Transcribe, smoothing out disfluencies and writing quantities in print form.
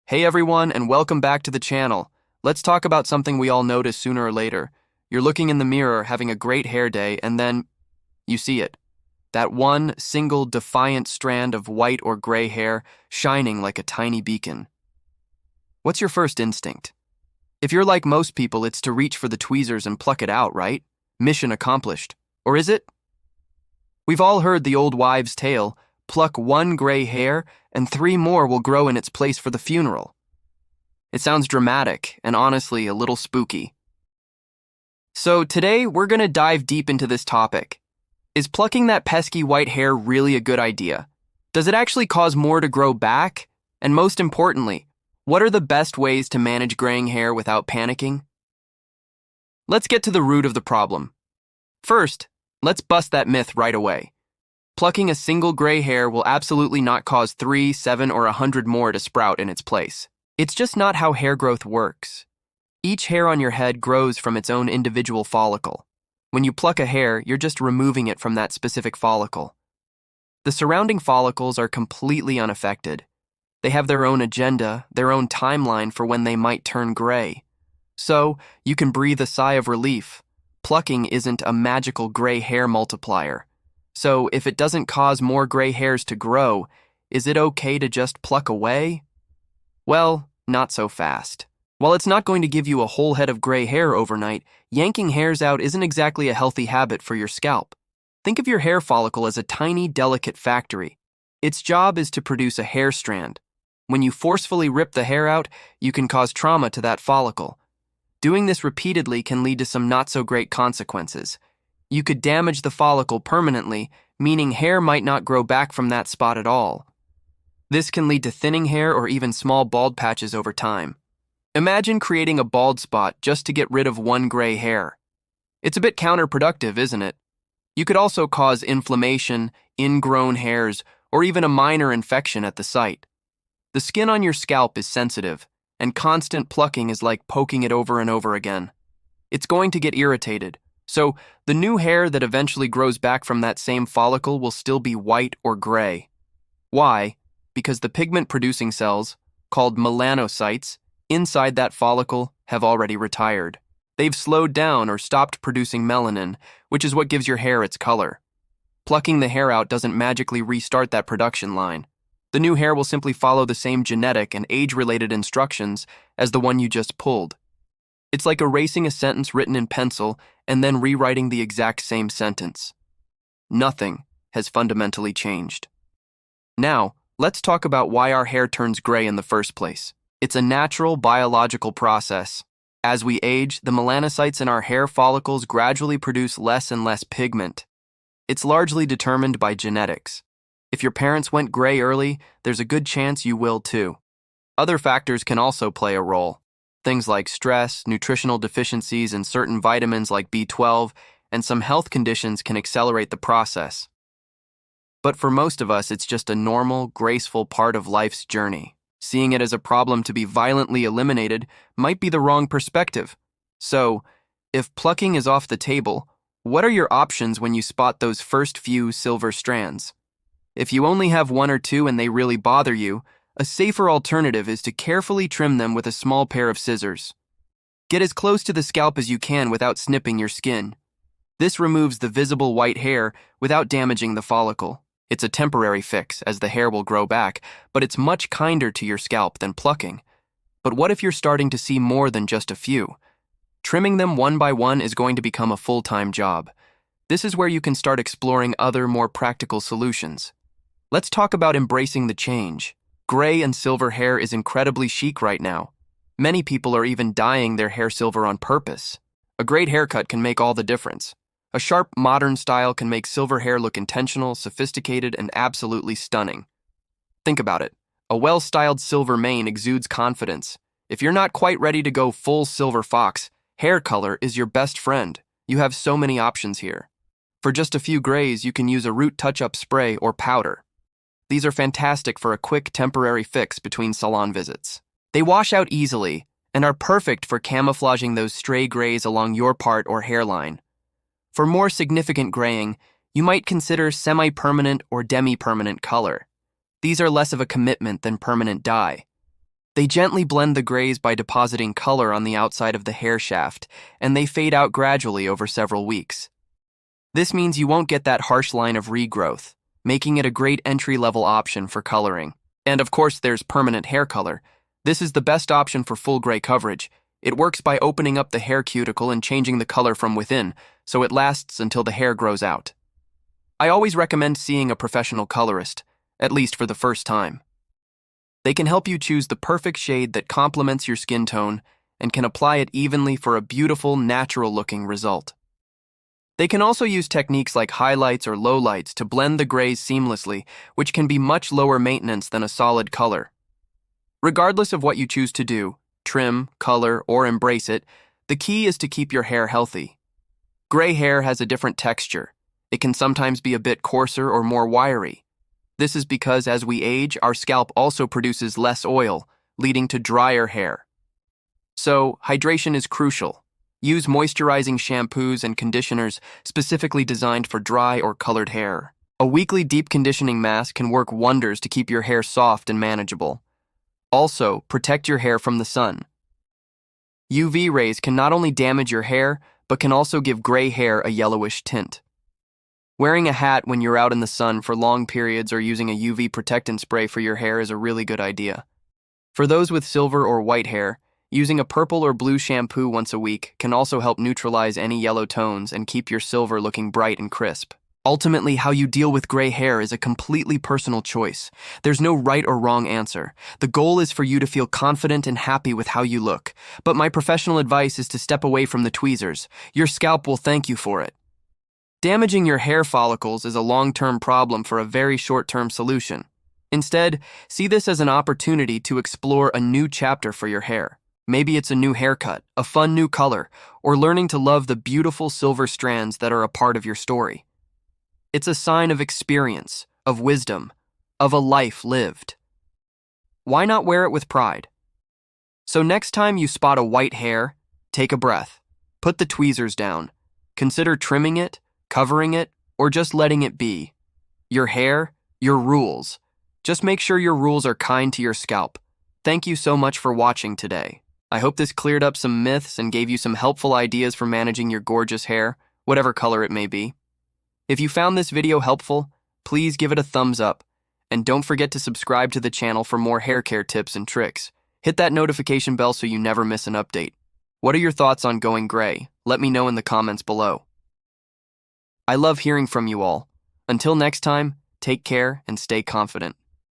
Hey everyone, and welcome back to the channel. Let's talk about something we all notice sooner or later. You're looking in the mirror, having a great hair day, and then you see it. That one single defiant strand of white or gray hair shining like a tiny beacon. What's your first instinct? If you're like most people, it's to reach for the tweezers and pluck it out, right? Mission accomplished. Or is it? We've all heard the old wives' tale, pluck one gray hair and 3 more will grow in its place for the funeral. It sounds dramatic and honestly a little spooky. So today we're going to dive deep into this topic. Is plucking that pesky white hair really a good idea? Does it actually cause more to grow back? And most importantly, what are the best ways to manage graying hair without panicking? Let's get to the root of the problem. First, let's bust that myth right away. Plucking a single gray hair will absolutely not cause 3, 7, or 100 more to sprout in its place. It's just not how hair growth works. Each hair on your head grows from its own individual follicle. When you pluck a hair, you're just removing it from that specific follicle. The surrounding follicles are completely unaffected. They have their own agenda, their own timeline for when they might turn gray. So, you can breathe a sigh of relief. Plucking isn't a magical gray hair multiplier. So, if it doesn't cause more gray hairs to grow, is it okay to just pluck away? Well, not so fast. While it's not going to give you a whole head of gray hair overnight, yanking hairs out isn't exactly a healthy habit for your scalp. Think of your hair follicle as a tiny, delicate factory. Its job is to produce a hair strand. When you forcefully rip the hair out, you can cause trauma to that follicle. Doing this repeatedly can lead to some not-so-great consequences. You could damage the follicle permanently, meaning hair might not grow back from that spot at all. This can lead to thinning hair or even small bald patches over time. Imagine creating a bald spot just to get rid of one gray hair. It's a bit counterproductive, isn't it? You could also cause inflammation, ingrown hairs, or even a minor infection at the site. The skin on your scalp is sensitive, and constant plucking is like poking it over and over again. It's going to get irritated. So, the new hair that eventually grows back from that same follicle will still be white or gray. Why? Because the pigment-producing cells, called melanocytes, inside that follicle have already retired. They've slowed down or stopped producing melanin, which is what gives your hair its color. Plucking the hair out doesn't magically restart that production line. The new hair will simply follow the same genetic and age-related instructions as the one you just pulled. It's like erasing a sentence written in pencil and then rewriting the exact same sentence. Nothing has fundamentally changed. Now, let's talk about why our hair turns gray in the first place. It's a natural biological process. As we age, the melanocytes in our hair follicles gradually produce less and less pigment. It's largely determined by genetics. If your parents went gray early, there's a good chance you will too. Other factors can also play a role. Things like stress, nutritional deficiencies, and certain vitamins like B12, and some health conditions can accelerate the process. But for most of us, it's just a normal, graceful part of life's journey. Seeing it as a problem to be violently eliminated might be the wrong perspective. So, if plucking is off the table, what are your options when you spot those first few silver strands? If you only have 1 or 2 and they really bother you, a safer alternative is to carefully trim them with a small pair of scissors. Get as close to the scalp as you can without snipping your skin. This removes the visible white hair without damaging the follicle. It's a temporary fix, as the hair will grow back, but it's much kinder to your scalp than plucking. But what if you're starting to see more than just a few? Trimming them one by one is going to become a full-time job. This is where you can start exploring other, more practical solutions. Let's talk about embracing the change. Gray and silver hair is incredibly chic right now. Many people are even dyeing their hair silver on purpose. A great haircut can make all the difference. A sharp, modern style can make silver hair look intentional, sophisticated, and absolutely stunning. Think about it. A well-styled silver mane exudes confidence. If you're not quite ready to go full silver fox, hair color is your best friend. You have so many options here. For just a few grays, you can use a root touch-up spray or powder. These are fantastic for a quick, temporary fix between salon visits. They wash out easily and are perfect for camouflaging those stray grays along your part or hairline. For more significant graying, you might consider semi-permanent or demi-permanent color. These are less of a commitment than permanent dye. They gently blend the grays by depositing color on the outside of the hair shaft, and they fade out gradually over several weeks. This means you won't get that harsh line of regrowth, making it a great entry-level option for coloring. And of course, there's permanent hair color. This is the best option for full gray coverage. It works by opening up the hair cuticle and changing the color from within, so it lasts until the hair grows out. I always recommend seeing a professional colorist, at least for the first time. They can help you choose the perfect shade that complements your skin tone and can apply it evenly for a beautiful, natural-looking result. They can also use techniques like highlights or lowlights to blend the grays seamlessly, which can be much lower maintenance than a solid color. Regardless of what you choose to do, trim, color, or embrace it, the key is to keep your hair healthy. Gray hair has a different texture. It can sometimes be a bit coarser or more wiry. This is because as we age, our scalp also produces less oil, leading to drier hair. So, hydration is crucial. Use moisturizing shampoos and conditioners specifically designed for dry or colored hair. A weekly deep conditioning mask can work wonders to keep your hair soft and manageable. Also, protect your hair from the sun. UV rays can not only damage your hair, but can also give gray hair a yellowish tint. Wearing a hat when you're out in the sun for long periods or using a UV protectant spray for your hair is a really good idea. For those with silver or white hair, using a purple or blue shampoo once a week can also help neutralize any yellow tones and keep your silver looking bright and crisp. Ultimately, how you deal with gray hair is a completely personal choice. There's no right or wrong answer. The goal is for you to feel confident and happy with how you look. But my professional advice is to step away from the tweezers. Your scalp will thank you for it. Damaging your hair follicles is a long-term problem for a very short-term solution. Instead, see this as an opportunity to explore a new chapter for your hair. Maybe it's a new haircut, a fun new color, or learning to love the beautiful silver strands that are a part of your story. It's a sign of experience, of wisdom, of a life lived. Why not wear it with pride? So next time you spot a white hair, take a breath. Put the tweezers down. Consider trimming it, covering it, or just letting it be. Your hair, your rules. Just make sure your rules are kind to your scalp. Thank you so much for watching today. I hope this cleared up some myths and gave you some helpful ideas for managing your gorgeous hair, whatever color it may be. If you found this video helpful, please give it a thumbs up. And don't forget to subscribe to the channel for more hair care tips and tricks. Hit that notification bell so you never miss an update. What are your thoughts on going gray? Let me know in the comments below. I love hearing from you all. Until next time, take care and stay confident.